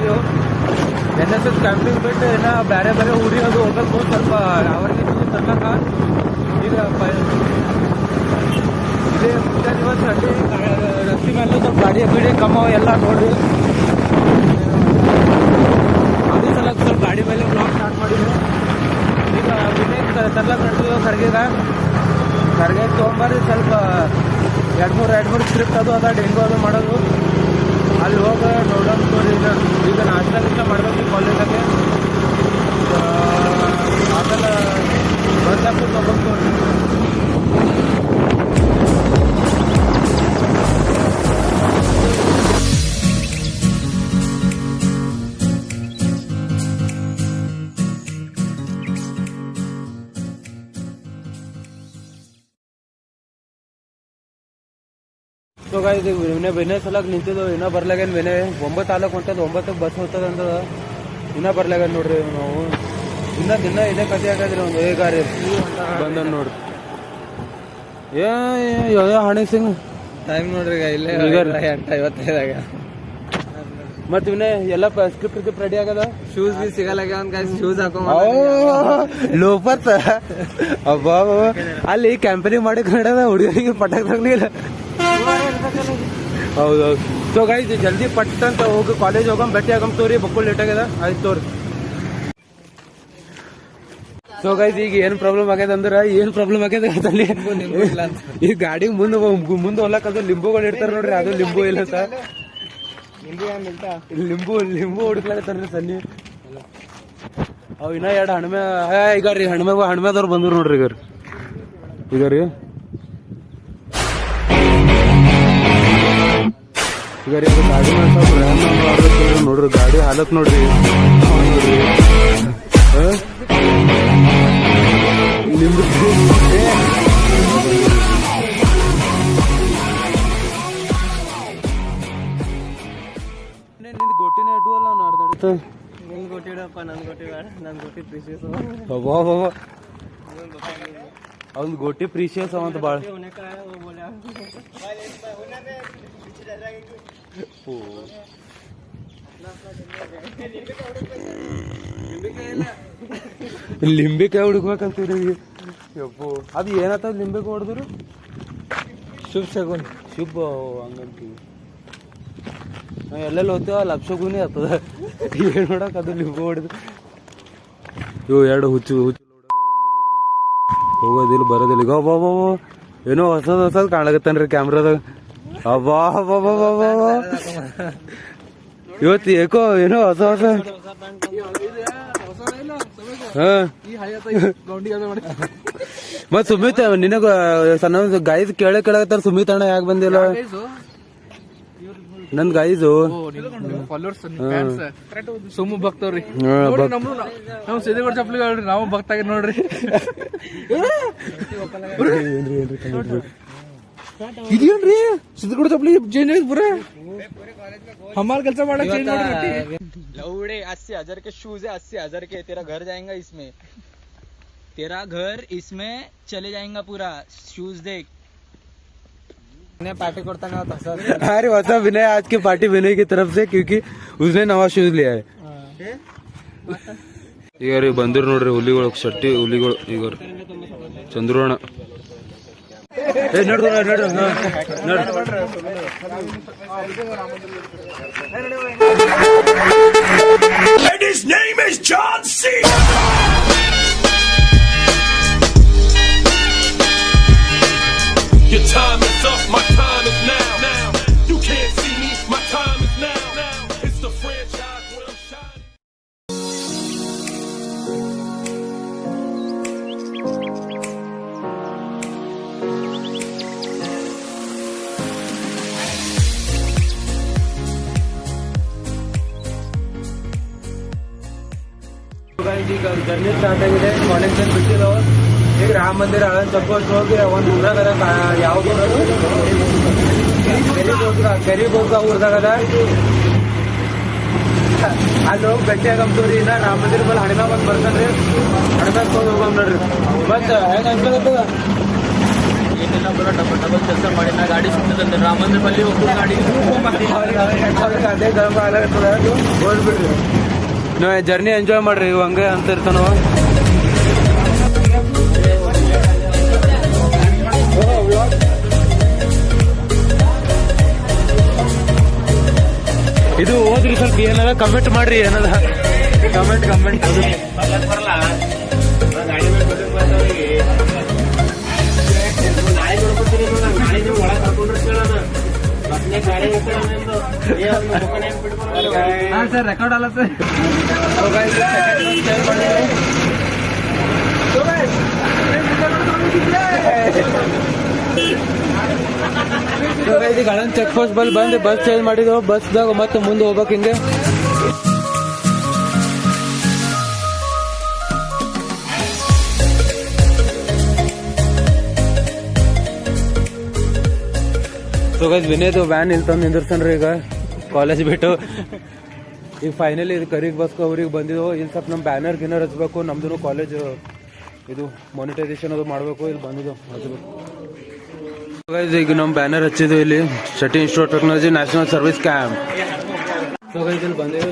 ಇದು NSS camping ಬಿಟ್ಟು ಏನೋ ಬೇರೆ ಬೇರೆ ಊರಿಗೆ ಅದು ಹೋಗಬೇಕು ಸ್ವಲ್ಪ ಅವ್ರಿಗೆ ತರ್ಲಕ್ಕ ಈಗ ಇದೇ ಮುಂದೆ ದಿವಸ ಹಳ್ಳಿ ರಸ್ತೆ ಮೇಲೆ ಸ್ವಲ್ಪ ಗಾಡಿ ಬಿಡಿ ಕಮ್ಮವ ಎಲ್ಲ ನೋಡ್ರಿ ಅದೇ ಸಲ ಸ್ವಲ್ಪ ಗಾಡಿ ಮೇಲೆ ಬ್ಲಾಗ್ ಸ್ಟಾರ್ಟ್ ಮಾಡಿದ್ವಿ ಈಗ ವಿನಯ್ ತರ್ಲಕ್ಕೆ ನಡೆದಿವೆ ಖರ್ಗೆ ತೊಗೊಂಬರ್ರಿ ಸ್ವಲ್ಪ ಎರಡು ಮೂರು ಸ್ಕ್ರಿಪ್ಟ್ ಅದು ಅದ ಡೆಂಗು ಅದು ಮಾಡೋದು ಅಲ್ಲಿ ಹೋಗ ನೋಡೋದು ನೋಡಿ ಈಗ ನಾಷ್ಟ ಮಾಡ್ಬೇಕು ಕಾಲೇಜಾಗೆ ಆಮೇಲೆ ಬರ್ತಾಕು ತಗೊಂಡು ಸೊ ಗಾಯ್ಸ್ ವಿನಯ್ ಸಲಕ್ ನಿಂತಿದ್ದು ಇನ್ನೂ ಬರ್ಲಾಗೇನು ವಿನಯ್ 9 ಆಲಕ್ಕೆ ಹೊಂಟದ 9ಕ್ಕೆ ಬಸ್ ಹೋಗ್ತದ ಅಂದ್ರೆ ಇನ್ನೂ ಬರ್ಲಾಗೇನು ನೋಡ್ರಿ ನಾವು ದಿನ ಇದೇ ಕಥೆ ಆಗದ್ರಿ ಒಂದು ಹೇಗಾರಿ ಬಂದ ನೋಡ್ರಿ ಹಣಿ ಸಿಂಗ್ ಟೈಮ್ ನೋಡ್ರಿ ಇಲ್ಲೇ 8:55 ಮತ್ ವಿನಯ್ ಎಲ್ಲ ಸ್ಕ್ರಿಪ್ಟ್ ರೆಡಿ ಆಗದ ಶೂಸ್ ಬಿ ಸಿಗಲ್ಲ ಶೂಸ್ ಹಾಕೋ ಲೋಫರ್ಸ್ ಅಬ್ಬಾ ಅಲ್ಲಿ ಕ್ಯಾಂಪೇನಿಂಗ್ ಮಾಡಿ ಕನ್ನಡದ ಹುಡುಗರಿಗೆ ಪಟಾಕ್ ತಗ್ಲಿಲ್ಲ ಹೌದೌದು ಸೊ ಗೈಸ್ ಜಲ್ದಿ ಪಟ್ ಅಂತ ಹೋಗಿ ಕಾಲೇಜ್ ಹೋಗಮ್ ಭೇಟಿ ಆಗಮ್ ತೋರಿ ಬಕ್ಕುಲ್ ಲೇಟ್ ಆಗ್ಯದ ಆಯ್ತು ತೋರಿ ಸೊ ಗೈಸ್ ಈಗ ಏನ್ ಪ್ರಾಬ್ಲಮ್ ಆಗ್ಯದ ಅಂದ್ರೆ ಈ ಗಾಡಿ ಮುಂದೆ ಹೊಲಕ್ ಅದು ಲಿಂಬುಗಳು ಇಡ್ತಾರ ನೋಡ್ರಿ ಅದು ಲಿಂಬು ಇಲ್ಲ ಸರ್ ಲಿಂಬು ಹುಡುಕ್ಲಾಗತ್ತಾರ್ರಿ ಸನ್ನಿ ಅವ್ ಇನ್ನ ಎರಡು ಹಣ್ಮೆ ಈಗ ರೀ ಹಣ್ಮೆದವ್ರು ಬಂದ್ರು ನೋಡ್ರಿ ಈಗ ರೀ ಈಗ ರೀ ಗಾಡಿ ನೋಡ್ರಿ ಗಾಡಿ ಹಾಲತ್ ನೋಡ್ರಿ ಲಿಂಬು ಗೋಟಿನೇ ಇಡುವಲ್ಲ ನಾಡ್ದಾಡಿತ್ತು ನಿನ್ ಗೋಟಿ ಇಡಪ್ಪ ನನ್ ಗೋಟಿ ಬೇಡ ನನ್ ಗೋಟಿ ಪ್ರೀಶಿಯಸ್ ಅವ್ನ್ ಗೋಟಿ ಪ್ರೀಶಿಯಸ್ ಅವಂತ ಬಾಳ ಲಿಂಬಿಕಾಯಿ ಹುಡುಕ್ಬೇಕಂತೀರಿ ಯಪ್ಪು ಅದು ಏನತ್ತ ಲಿಂಬಿಕಾಯಿ ಹೊಡೆದ್ರು ಶುಭ ಶಗುನ್ ಶುಭ ಹಂಗಂತೀವಿ ನಾವು ಎಲ್ಲೆಲ್ಲಿ ಹೋಗ್ತೀವ ಅಲ್ಲಿ ಅಪ್ಶಗುನೇ ಆಗ್ತದ ಏನ್ ನೋಡಕ್ ಅದು ಲಿಂಬು ಹೊಡೆದು ಇವು ಎರಡು ಹುಚ್ಚು ಹೋಗೋದಿಲ್ಲ ಬರೋದಿಲ್ಲ ಈಗ ಅಬ್ಬಾ ಏನೋ ಹೊಸದ್ ಕಾಣಕತ್ತಾನ್ರಿ ಕ್ಯಾಮ್ರಾದಾಗ ಅಬ್ಬಾ ಇವತ್ತು ಏಕೋ ಏನೋ ಹೊಸ ಮತ್ ಸುಮಿತ್ ನಿನಗ ಸಣ್ಣ ಗಾಯ್ಸ್ ಕೇಳಕತ್ತಾರ ಸುಮಿತ್ ಅಣ್ಣ ಯಾಕೆ ಬಂದಿಲ್ಲ ನನ್ ಗಾಯ್ಸು ಸುಮ್ಮ ಭಕ್ತವ್ರಿ ನಮ್ ಸಿದ್ದೇಗೌಡ ಚಪ್ಪಲಿ ಹೇಳ್ರಿ ನಾವು ಭಕ್ತ ಆಗಿ ನೋಡ್ರಿ ಇದೇನ್ರಿ ಸಿದ್ದೇಗೌಡ ಚಪ್ಪಲಿ ಚೇಂಜ್ ಆಯ್ತು ಬರ हमारे कल्चर वाला चेंज लौड़े 80,000 के शूज है 80,000 के तेरा घर जाएगा इसमें तेरा घर इसमें चले जाएगा पूरा शूज देख पार्टी करता ना होता अरे वैसा विनय आज की पार्टी विनय की तरफ से क्योंकि उसने नवा शूज लिया है ಈಗ ರೀ ಬಂದಿರು ನೋಡ್ರಿ ಹುಲಿಗಳು ಶೆಟ್ಟಿ ಹುಲಿಗಳು ಈಗ ಚಂದ್ರೋಣ And his name is John C. Your time is up, my time is now. You can't see me, my time is now. It's the franchise where I'm shining. ಈಗ ಜರ್ನಿ ಸ್ಟಾರ್ಟ್ ಆಗಿದೆ ಕಾಲೇಜ್ ಬಿಟ್ಟಿದ್ದಾವ ಈಗ ರಾಮ ಮಂದಿರ ಅದನ್ನ ತಪ್ಪಿಟ್ಟು ಹೋಗಿ ಒಂದು ಊರಾಗ ಯಾವ ಊರದು ಗರೀಬೋಗ ಊರ್ದಾಗದ ಅಲ್ಲಿ ಹೋಗಿ ಭೇಟಿ ಆಗಮ್ತವ್ರಿ ಇನ್ನ ರಾಮ ಮಂದಿರ ಮೇಲೆ ಹಣಿಮೆ ಬಂದು ಬರ್ತಾನ್ರಿ ಹಣಿಮೆ ತಗೊಂಡು ಹೋಗಮ್ ನೋಡ್ರಿ ಮತ್ತ ಹೆಂಗ ಅನ್ಸಕತ್ತದ ಏನೆಲ್ಲ ಬರೋ ಡಬಲ್ ಕೆಲಸ ಮಾಡಿ ನಾ ಗಾಡಿ ಸುತ್ತದಂತೆ ರಾಮ ಮಂದಿರ ಬಲ್ಲಿ ಹೋಗ್ಬೋದು ಗಾಡಿ ಅದೇ ಹೋಗ್ಬಿಡ್ರಿ ನೀವು ಜರ್ನಿ ಎಂಜಾಯ್ ಮಾಡ್ರಿ ಇವು ಹಂಗೆ ಅಂತ ಇರ್ತಾನೋ. ಇದು ಹೋದ್ರಿ ಸ್ವಲ್ಪ ಏನಾರ ಕಮೆಂಟ್ ಮಾಡ್ರಿ, ಏನಾರ ಕಮೆಂಟ್ ಅದು ಸರ್ ರೆಕಾರ್ಡ್ ಅಲ್ಲ ಸರ್. ಗಳನ್ ಚೆಕ್ ಪೋಸ್ಟ್ ಬಲ್ ಬಂದು ಬಸ್ ಚೇಂಜ್ ಮಾಡಿದ್ವು. ಬಸ್ದಾಗ ಮತ್ತೆ ಮುಂದೆ ಹೋಗ್ಬೇಕು ಹಿಂಗೆ. ಸೊ ಗೈಸ್ ವಿನೇದು ವ್ಯಾನ್ ಇಲ್ಲಿ ತಂದು ನಿಂದಿರ್ತಾನ್ರಿ ಈಗ ಕಾಲೇಜ್ ಬಿಟ್ಟು. ಈಗ ಫೈನಲಿ ಇದು ಕರಿಗೆ ಬಸ್ ಅವ್ರಿಗೆ ಬಂದಿದ್ದು. ಇಲ್ಲಿ ಸ್ವಲ್ಪ ನಮ್ಮ ಬ್ಯಾನರ್ ಗಿನ್ನರ್ ಹಚ್ಬೇಕು, ನಮ್ದು ಕಾಲೇಜ್ ಇದು ಮಾನಿಟೈಸೇಷನ್ ಅದು ಮಾಡಬೇಕು. ಇಲ್ಲಿ ಬಂದಿದ್ದು ಹಚ್ಬೇಕು. ಗೈಸ್ ಈಗ ನಮ್ಮ ಬ್ಯಾನರ್ ಹಚ್ಚಿದ್ದು ಇಲ್ಲಿ Shetty institute of technology national service camp. So guys ಇಲ್ಲಿ ಬಂದಿದ್ದು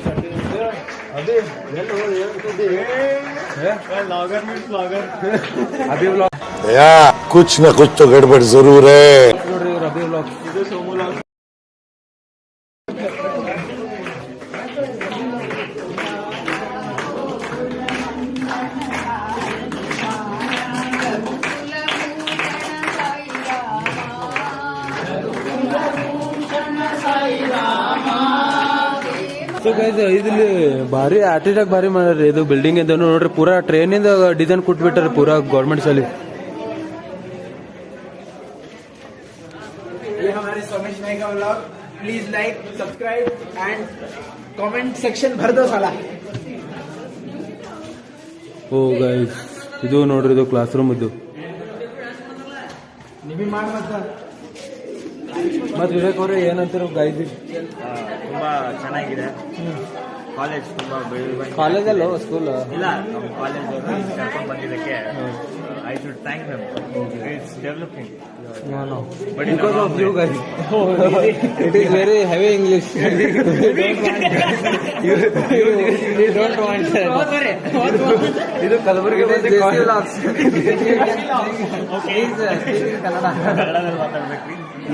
अभी व्लॉग भैया कुछ न कुछ तो गड़बड़ जरूर है. ನೋಡ್ರಿ ಅಭಿ ವ್ಲಾಗ್. ಸೊ ಗೈಸ್ ಇದಿಲ್ಲಿ ಭಾರಿ ಆರ್ಟಿಟೆಕ್ಟ್ ಭಾರಿ ಮಾಡ್ರಿ. ಇದು ಬಿಲ್ಡಿಂಗ್ ಇಂದ ನೋಡ್ರಿ ಪೂರಾ ಟ್ರೈನ್ ಇಂದ ಡಿಸೈನ್ ಕೊಟ್ಬಿಟ್ಟಾರೆ ಪೂರಾ ಗೌರ್ಮೆಂಟ್ ಸಾಲಿ. Please like subscribe and comment section भर दो साला. ಓ ಗೈಸ್ ಇದು ನೋಡ್ರಿ ಇದು ಕ್ಲಾಸ್ ರೂಮ್ ಇದು. ಮತ್ ವಿವೇಕ್ ಅವ್ರೆ ಏನಂತಾರ ಗೈಸ್? ತುಂಬಾ ಚೆನ್ನಾಗಿದೆ ಕಾಲೇಜ್. ತುಂಬಾ ಕಾಲೇಜ್ ಅಲ್ಲ ಸ್ಕೂಲ್ ಇಲ್ಲ, ನಮ್ಮ ಕಾಲೇಜ್ ಕರ್ಕೊಂಡು ಬಂದಿದ್ದಕ್ಕೆ I should thank them. It's developing. But because of you guys, it is very heavy English. You don't want that. ಇದು ಕಲಬುರಗಿ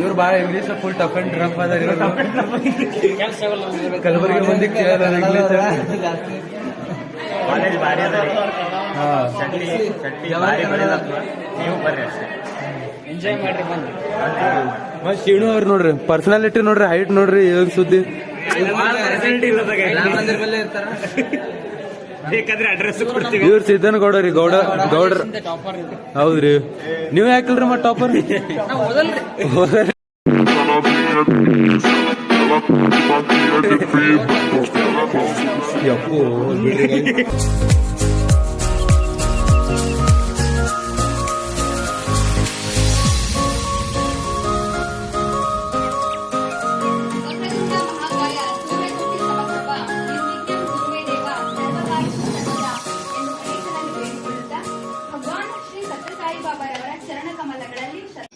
ಇವ್ರು ಬಾಳ English full tough and rough ಅದ. ಕಲಬುರಗಿ ಮಂದಿಗೆ ಇಂಗ್ಲಿಷ್ ಕಾಲೇಜ್ ಭಾರಿ ಅದ. ಚಟ್ನಿ ಭಾರಿ ಬರೀಲತ್ತ. ನೀವು ಬರ್ರಿ ಅಷ್ಟೇ, ಎಂಜಾಯ್ ಮಾಡ್ರಿ ಬಂದು. ಮತ್ ಶಿವನು ಅವ್ರು ನೋಡ್ರಿ ಪರ್ಸನಾಲಿಟಿ ನೋಡ್ರಿ, ಹೈಟ್ ನೋಡ್ರಿ, ಏನ್ ಸುದ್ದಿ. ಬೇಕಾದ್ರೆ ಅಡ್ರೆಸ್ ಕೊಡ್ತೀವಿ. ಇವ್ರು ಸಿದ್ದನ್ ಗೌಡ್ರಿ ಗೌಡ್ರ. ಹೌದ್ರಿ, ನೀವ್ ಯಾಕಿಲ್ರಿ ಮತ್ ಟಾಪರ್? ಯಪ್ಪು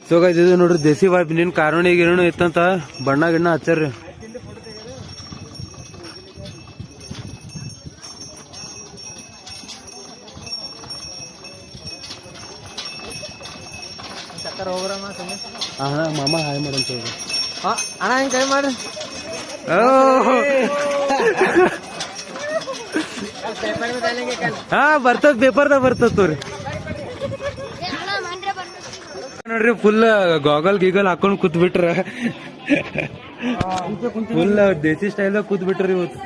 ಸೊ ಗೈಸ್ ಇದು ನೋಡ್ರಿ ದೇಸಿ ವಾಯ್ಪ್ ನಿನ್ ಕಾರಣಿ ಗಿರಣು ಇತ್ತಂತ ಬಣ್ಣ ಗಿಣ್ಣ ಹಚ್ಚಾರ್ರಿ. ಅಣ್ಣ ಮಾಮ ಹಾಯ್ ಮಾಡಂತ ಹೇಳಿ. ಅಣ್ಣ ಹೆಂಗ್ ಕೈ ಮಾಡ್ರಿ. ಹಾ ಬರ್ತದ, ಪೇಪರ್ದಾಗ ಬರ್ತದ ತೋರಿ. ನೋಡ್ರಿ ಫುಲ್ ಗಾಗಲ್ ಗೀಗಲ್ ಹಾಕೊಂಡ್ ಕೂತ್ ಬಿಟ್ರ, ಫುಲ್ ದೇಸಿ ಸ್ಟೈಲ್ ಕೂತ್ ಬಿಟ್ರಿ ಇವತ್ತು.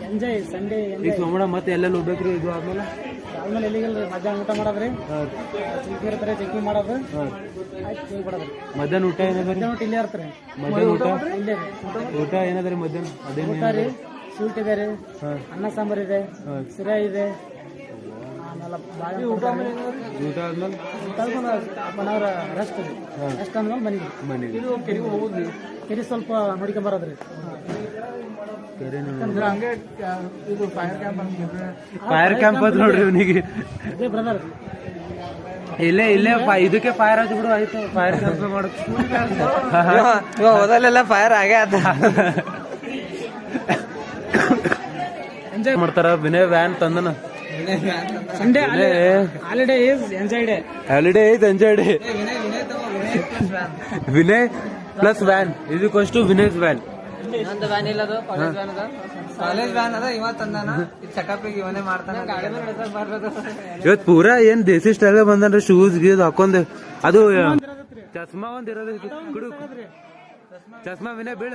ಎಂಜಾಯ್ ಸಂಡೇ ಈಗ ಸೋಮಣ್ಣ ಮತ್ತೆ ಎಲ್ಲೆಲ್ಲಿ ಹೋಗ್ಬೇಕ್ರಿ? ಇದು ಆದ್ಮೇಲೆ ಎಲ್ಲಿಗಲ್ರಿ ಮಧ್ಯಾಹ್ನ ಊಟ ಮಾಡದ್ರಿ, ಇರ್ತಾರೆ ಚೆಕಿಂಗ್ ಮಾಡೋದು, ಮಧ್ಯಾಹ್ನ ಊಟ ಏನದ್ರಿ? ಇಲ್ಲೇ ಇರ್ತಾರೆ. ಮಧ್ಯಾಹ್ನ ಊಟ ಇಲ್ಲೇ ಊಟ ಏನದ್ರಿ ಮಧ್ಯಾಹ್ನ? ಅದೇನು ಊಟ ರೀ, ಸ್ವೀಟ್ ಇದೆ ರೀ, ಅನ್ನ ಸಾಂಬಾರ್ ಇದೆ, ಸಿರಾ ಇದೆ. ಊಟ ಆದ್ಮೇಲೆ ರೆಸ್ಟ್ ಆದ್ಮೇಲೆ ಮನೆಗೆ ಕೆರೆಗೆ ಹೋಗುದ್ರಿ. ಕೆರೆ ಸ್ವಲ್ಪ ನೋಡ್ಕೊಂಡ್ ಬರೋದ್ರಿ. ಹಂಗೆ ಇದು ಫೈರ್ ಕ್ಯಾಂಪ್ ಫೈರ್ ಕ್ಯಾಂಪ್ ಅದ್ ನೋಡ್ರಿ ಅವನಿಗೆ. ಅದೇ ಬ್ರದರ್ ಇಲ್ಲೇ ಇದಕ್ಕೆ ಫೈರ್ ಹಚ್ಬಿಡು ಆಯ್ತು ಫೈರ್ ಕ್ಯಾನ್ಸಲ್ ಮಾಡುತ್ತೆ ಹೋದಲ್ಲೆಲ್ಲ ಫೈರ್ ಆಗೇ ಆತ ಎಂಜಾಯ್ ಮಾಡ್ತಾರ ವಿನಯ್ ವ್ಯಾನ್ ತಂದನ Sunday holiday is enjoy day. Holiday ಐತ್ enjoy day. Vinay plus van ಇದಕ್ಕೋಸ್ ಟು ವಿನಯ್ಸ್ ವ್ಯಾನ್. ಇನ್ನೊಂದು ವ್ಯಾನ್ ಇಲ್ಲ, ಅದು ಕಾಲೇಜ್ ವ್ಯಾನ್ ಅದ. ಇವ ತಂದಾನ ಚೆಕಪ್ಪಿಗೆ ಇವನೇ ಮಾಡ್ತಾನೆ. ಇವತ್ ಪೂರಾ ಏನ್ ದೇಸಿ ಸ್ಟೈಲ್ ಬಂದನ್ರಿ. ಶೂಸ್ ಗೀಸ್ ಹಾಕೊಂಡ್ ಅದು ಚಸ್ಮಾ ಒಂದ್ ಇರೋದು ಕುಡು ಚಸ್ಮಾ ವಿನಯ್ ಬೀಳ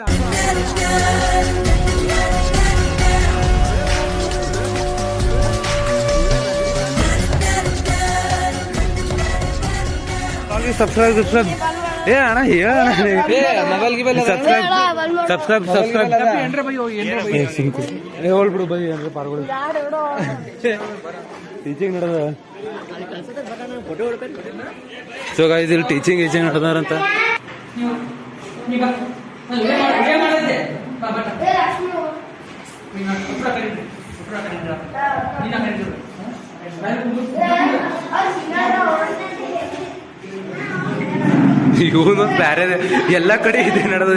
ಸಬ್ಸ್ಕ್ರೈಬ್ ಏ ಅಣ್ಣ ಹೇಳ ಮೊಬೈಲ್ ಗಿಬೈಲ್ ಸಬ್ಸ್ಕ್ರೈಬ್ ಹೇಳ್ಬಿಡು ಬೈ ಏನ್ರ ಪಾರ್ಗಳು ಟೀಚಿಂಗ್ ನಡೆದ. ಸೊ ಗೈಸ್ ಇಲ್ಲಿ ಟೀಚಿಂಗ್ ನಡೆದಾರಂತ. ಇವನು ಬ್ಯಾರೆ ಎಲ್ಲ ಕಡೆ ಇದೆ ನಡೆದ.